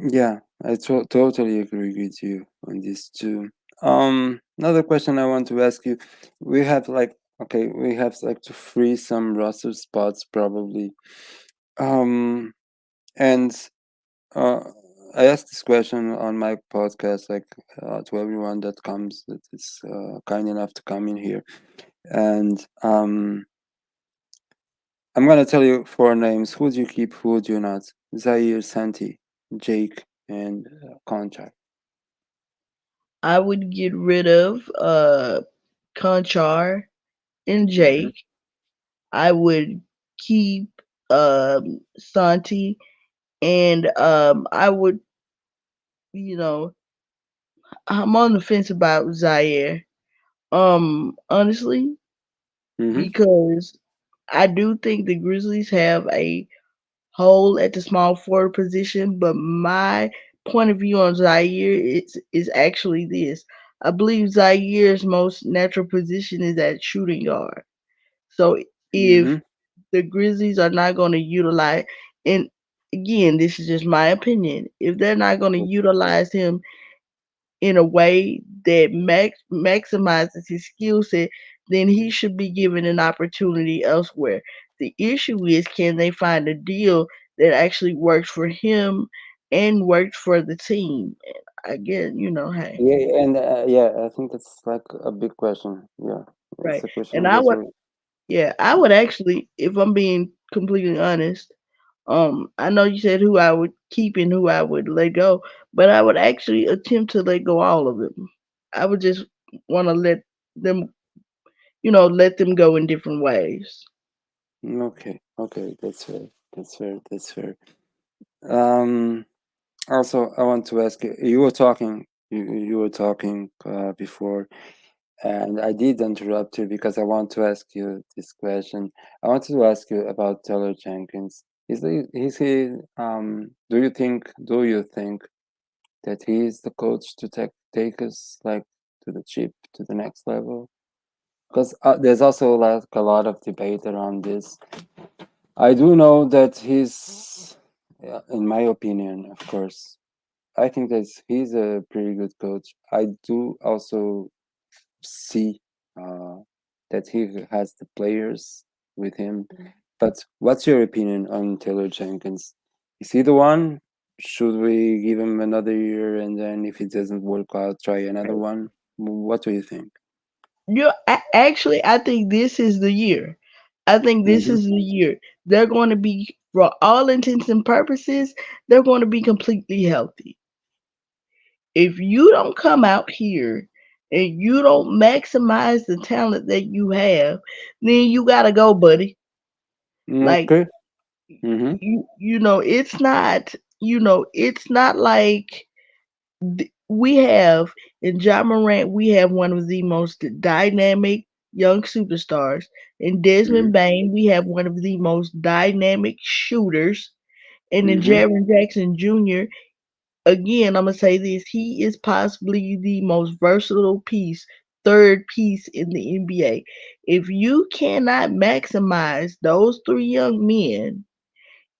yeah, I totally agree with you on this too. Another question I want to ask you: we have like okay, we have like to free some roster spots probably. Um, and uh, I asked this question on my podcast, like to everyone that is kind enough to come in here, and I'm gonna tell you four names. Who do you keep? Who do you not? Zaire, Santi, Jake, and Contact. I would get rid of Conchar and Mm-hmm. Jake. I would keep Santi, and I would, you know, I'm on the fence about Zaire. Honestly, Mm-hmm. because I do think the Grizzlies have a hole at the small forward position, but my point of view on Zaire is actually this. I believe Zaire's most natural position is at shooting guard. So if Mm-hmm. the Grizzlies are not going to utilize, and again, this is just my opinion, if they're not going to utilize him in a way that maximizes his skill set, then he should be given an opportunity elsewhere. The issue is, can they find a deal that actually works for him and works for the team? I get, hey, Yeah, and yeah, I think that's like a big question. Yeah, it's right. a And question I that's would, really. yeah, I would actually, if I'm being completely honest, I know you said who I would keep and who I would let go, but I would actually attempt to let go all of them. I would just want to them, let them go in different ways. Okay, okay, that's fair. That's fair. That's fair. Um, Also, I want to ask you. You were talking. You were talking before, and I did interrupt you because I want to ask you this question. I wanted to ask you about Taylor Jenkins. Is he? Do you think that he is the coach to take us like to the chip to the next level? because there's also like a lot of debate around this. I do know that he's, yeah, in my opinion, of course, I think that he's a pretty good coach. I do also see uh, that he has the players with him. But what's your opinion on Taylor Jenkins? Is he the one? Should we give him another year and then if it doesn't work out, try another one? What do you think? Actually, I think this is the year. I think this Hmm. is the year. They're going to be, for all intents and purposes, they're going to be completely healthy. If you don't come out here and you don't maximize the talent that you have, then you gotta go, buddy. Like Okay. Hmm. it's not, it's not like we have in John Morant, we have one of the most dynamic young superstars. In Hmm. Desmond Bain, we have one of the most dynamic shooters. And in Hmm. Jaren Jackson Jr., again, I'm gonna say this: he is possibly the most versatile piece, third piece in the NBA. If you cannot maximize those three young men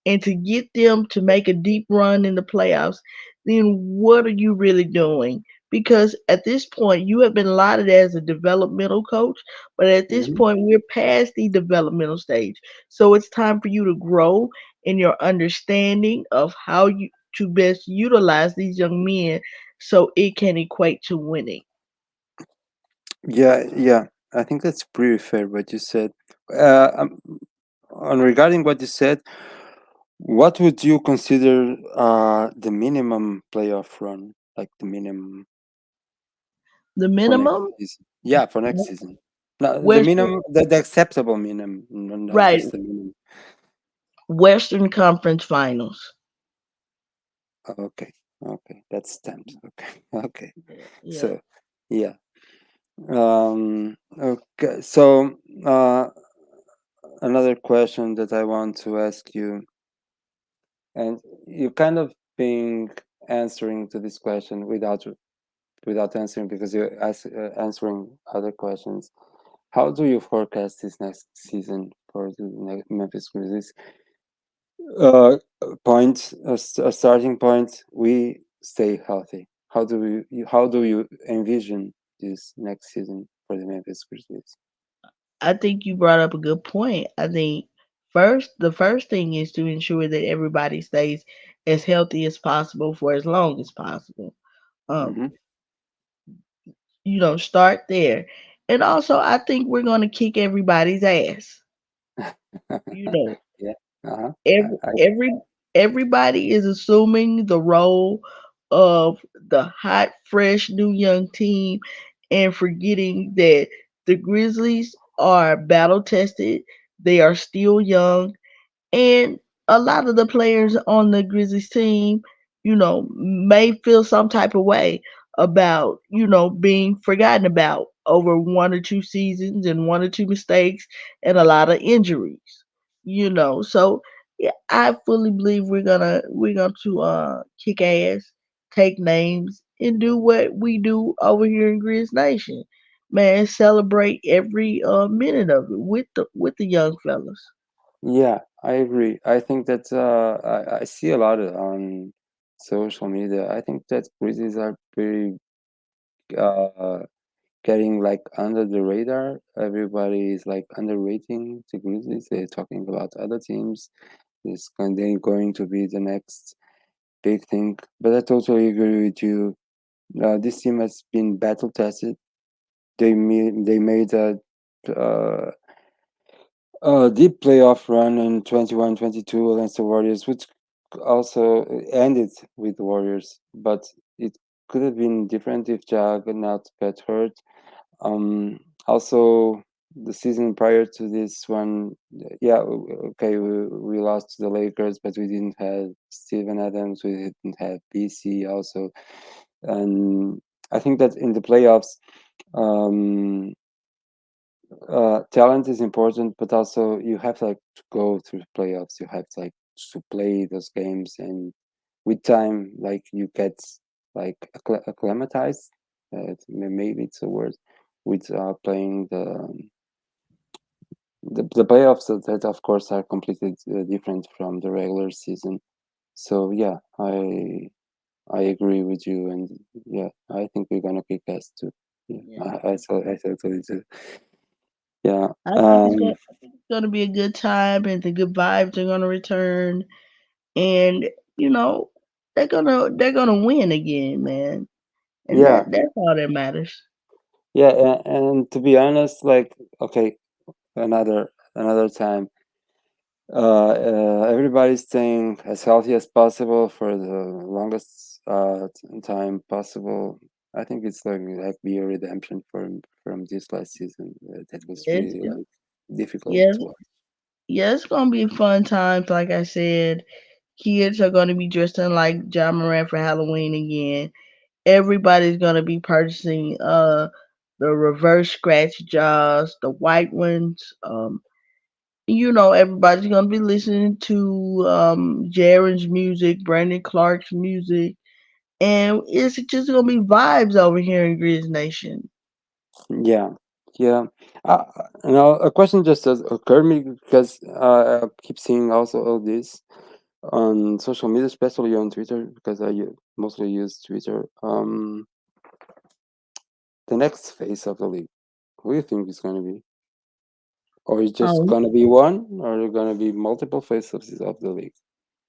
and to get them to make a deep run in the playoffs, then what are you really doing? Because at this point, you have been lauded as a developmental coach, but at this Hmm. point, we're past the developmental stage. So it's time for you to grow in your understanding of how you to best utilize these young men so it can equate to winning. Yeah, yeah. I think that's pretty fair what you said. On regarding what you said, what would you consider the minimum playoff run, like the minimum The for next minimum, season? Yeah, for next season. No, the Western, minimum, the acceptable minimum, not right, just the minimum. Western Conference Finals. Okay, okay, that's stamped. Okay, okay. Yeah. So, yeah. Okay. So, another question that I want to ask you, and you kind of being answering to this question without answering because you're answering other questions. How do you forecast this next season for the Memphis Grizzlies? Uh, point a starting point. We stay healthy. How do you envision this next season for the Memphis Grizzlies? I think you brought up a good point. I think the first thing is to ensure that everybody stays as healthy as possible for as long as possible. Um, Hmm. start there. And also I think we're gonna kick everybody's ass. You know, Yeah. Uh-huh. every every everybody is assuming the role of the hot, fresh, new young team and forgetting that the Grizzlies are battle tested. They are still young. And a lot of the players on the Grizzlies team, may feel some type of way about, being forgotten about over one or two seasons and one or two mistakes and a lot of injuries. So yeah, I fully believe we're going to kick ass, take names, and do what we do over here in Grizz Nation. Man, celebrate every minute of it with the young fellas. Yeah, I agree. I think that I see a lot on social media. I think that Grizzlies are pretty uh, getting like under the radar. Everybody is like underrating the Grizzlies. They're talking about other teams. They're going to be the next big thing. But I totally agree with you. This team has been battle tested. They made uh, a deep playoff run in 21-22 against the Warriors, which also ended with the Warriors. But it could have been different if Jag had not got hurt. Also, the season prior to this one, yeah, okay, we lost to the Lakers, but we didn't have Steven Adams, we didn't have BC also, and I think that in the playoffs, um, talent is important, but also you have to like to go through the playoffs. You have to like to play those games, and with time, like you get like acclimatized. Maybe it's a word with playing the playoffs that of course are completely different from the regular season. So yeah, I agree with you, and yeah, I think we're gonna kick ass too. Yeah, Yeah. I totally do. Yeah. I think it's gonna be a good time, and the good vibes are gonna return, and you know they're gonna win again, man, and Yeah. that's all that matters. Yeah, and to be honest, like, okay, another time. Everybody's staying as healthy as possible for the longest time possible. I think it's like be a redemption from this last season that was It's, really it's like difficult yeah, to watch. yeah, it's gonna be fun times. Like I said, kids are gonna be dressing like John Moran for Halloween again. Everybody's gonna be purchasing the reverse scratch jaws, the white ones. Everybody's gonna be listening to Jaren's music, Brandon Clark's music, and it's just gonna be vibes over here in Grizz Nation. Yeah, yeah. Now a question just has occurred me because I keep seeing also all this on social media, especially on Twitter, because mostly use Twitter. The next phase of the league, who do you think is going to be? Or is just Um, going to be one, or are going to be multiple phases of the league?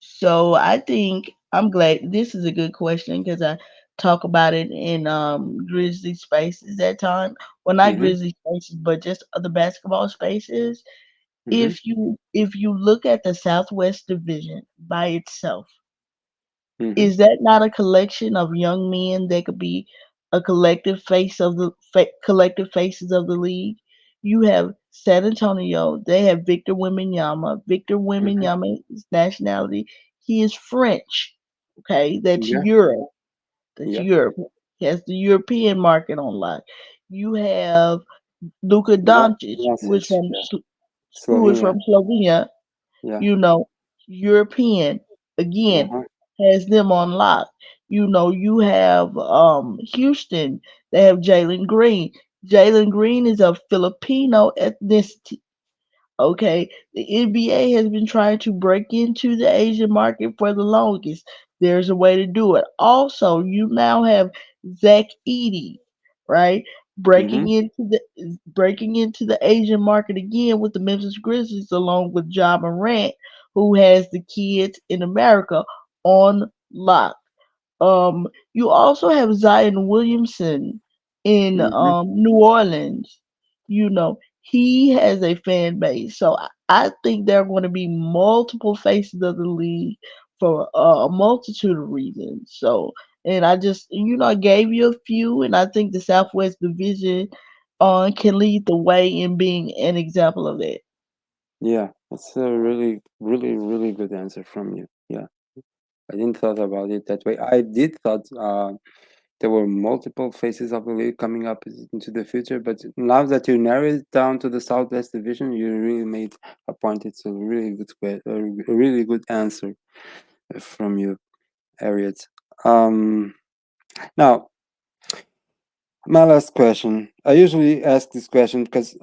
so I think I'm glad this is a good question because I talk about it in Grizzly Spaces at time. Well, not Mm-hmm. Grizzly Spaces, but just other basketball spaces. Mm-hmm. If you look at the Southwest Division by itself, Mm-hmm. is that not a collection of young men that could be a collective faces of the league? You have San Antonio. They have Victor Wembanyama. Victor Mm-hmm. Wembanyama's nationality, he is French. Okay, that's Yeah. Europe. That's Yeah. Europe. He has the European market on lock. You have Luka Doncic, Message. Yeah. who is Slovenia. from Slovenia, Yeah. you know, European again Uh-huh. has them on lock. You have Houston. They have Jalen Green. Jalen Green is of Filipino ethnicity. Okay, the NBA has been trying to break into the Asian market for the longest. There's a way to do it. Also, you now have Zach Edey, right? Mm-hmm. Breaking into the Asian market again with the Memphis Grizzlies, along with Ja Morant, who has the kids in America on lock. You also have Zion Williamson in Mm-hmm. New Orleans. He has a fan base, so I think there are going to be multiple faces of the league for a multitude of reasons. So, and I just I gave you a few, and I think the Southwest Division can lead the way in being an example of that. Yeah. That's a really, really, really good answer from you. Yeah. I didn't thought about it that way. I did thought there were multiple phases of the league coming up into the future, but now that you narrowed it down to the Southwest Division, you really made a point. It's a really a really good answer from you, Harriet. Um, Now, my last question. I usually ask this question because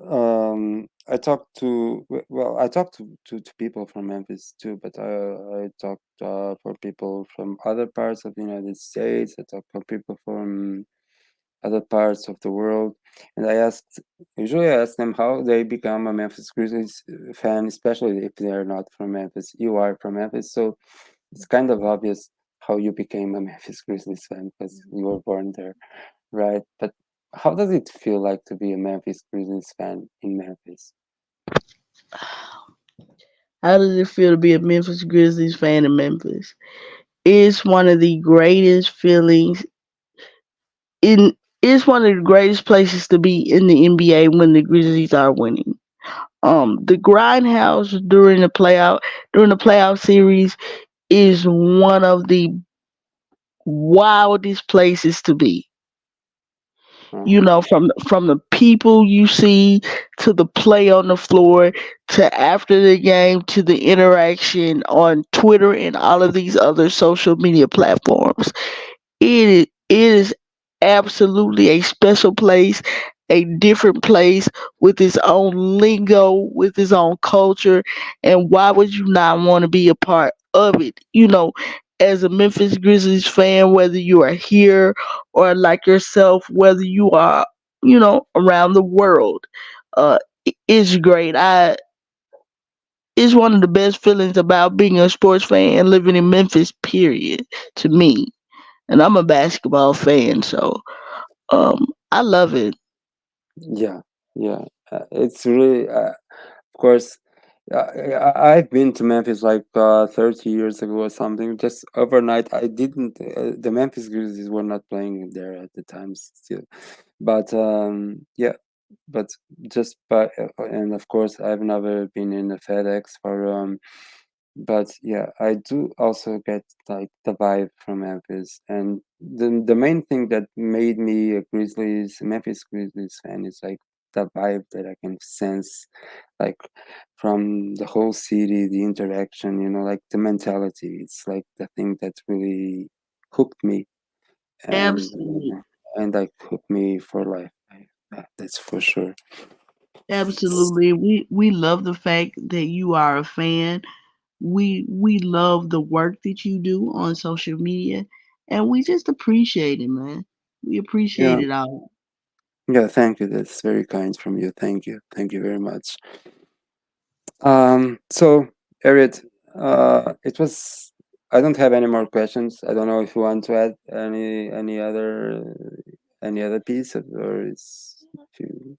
uh, I talked to I talked to people from Memphis too, but I talked for people from other parts of the United States. I talked for people from other parts of the world, and usually I ask them how they become a Memphis Grizzlies fan, especially if they are not from Memphis. You are from Memphis, so it's kind of obvious how you became a Memphis Grizzlies fan because you were born there, right? But how does it feel like to be a Memphis Grizzlies fan in Memphis? How does it feel to be a Memphis Grizzlies fan in Memphis? It's one of the greatest feelings in it's one of the greatest places to be in the NBA when the Grizzlies are winning. The grindhouse during the playoff series is one of the wildest places to be. Uh-huh. From the people you see to the play on the floor to after the game to the interaction on Twitter and all of these other social media platforms. It is absolutely a special place, a different place with its own lingo, with its own culture, and why would you not want to be a part of it? As a Memphis Grizzlies fan, whether you are here or like yourself, whether you are, around the world, it's great. It's one of the best feelings about being a sports fan and living in Memphis, period, to me. And I'm a basketball fan, so I love it. Yeah, yeah. It's really, of course. I've been to Memphis like 30 years ago or something. Just overnight, I didn't. The Memphis Grizzlies were not playing there at the time still, but yeah, but just by and of course, I've never been in the FedEx for but yeah, I do also get like the vibe from Memphis, and the main thing that made me a Memphis Grizzlies fan is like the vibe that I can sense, like from the whole city, the interaction, like the mentality. It's like the thing that really hooked me, and Absolutely. like hooked me for life. That's for sure. Absolutely. We love the fact that you are a fan. We love the work that you do on social media, and we just appreciate it, man. We appreciate Yeah, it all. yeah. Thank you. That's very kind from you. Thank you very much. So, Harriet, it was. I don't have any more questions. I don't know if you want to add any other piece or is if you.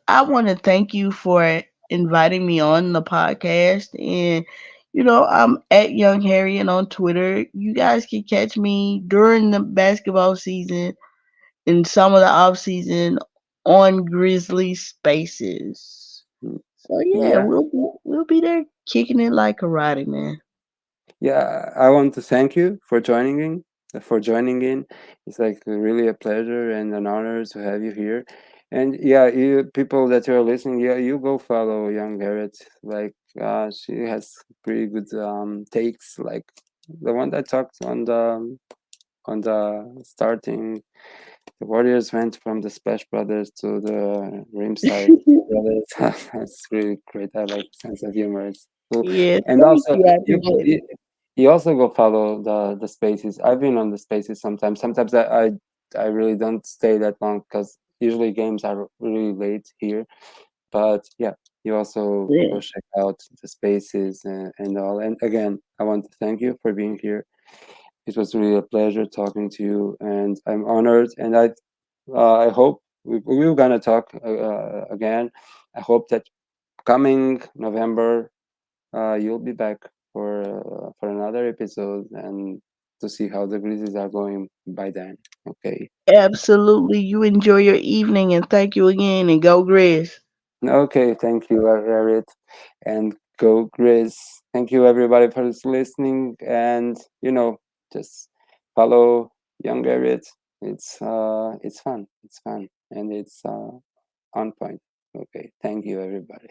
I want to thank you for inviting me on the podcast, and I'm at Young Harriet on Twitter. You guys can catch me during the basketball season and some of the off season on Grizzly Spaces. So yeah, Yeah, we'll be there kicking it like karate, man. yeah. I want to thank you for joining in. For joining in, it's like really a pleasure and an honor to have you here. And yeah, you people that are listening, yeah, you go follow Young Garrett. Like, she has pretty good takes. Like the one that talked on the starting. The Warriors went from the Splash Brothers to the Rimside Brothers. That's really great. I like sense of humor. It's cool. Yeah, And thank also, you. I you appreciate it. you, you also go follow the spaces. I've been on the spaces sometimes. Sometimes I really don't stay that long because usually games are really late here. But yeah, you also Yeah, go check out the spaces and all. And again, I want to thank you for being here. It was really a pleasure talking to you, and I'm honored. And I hope we're gonna talk again. I hope that coming November, you'll be back for another episode and to see how the Grizzlies are going by then. Okay. absolutely. You enjoy your evening, and thank you again. And go Grizz. Okay. Thank you, Harriet, and go Grizz. Thank you, everybody, for listening. And just follow Young Harriet. It's fun. It's fun, and it's on point. Okay. Thank you, everybody.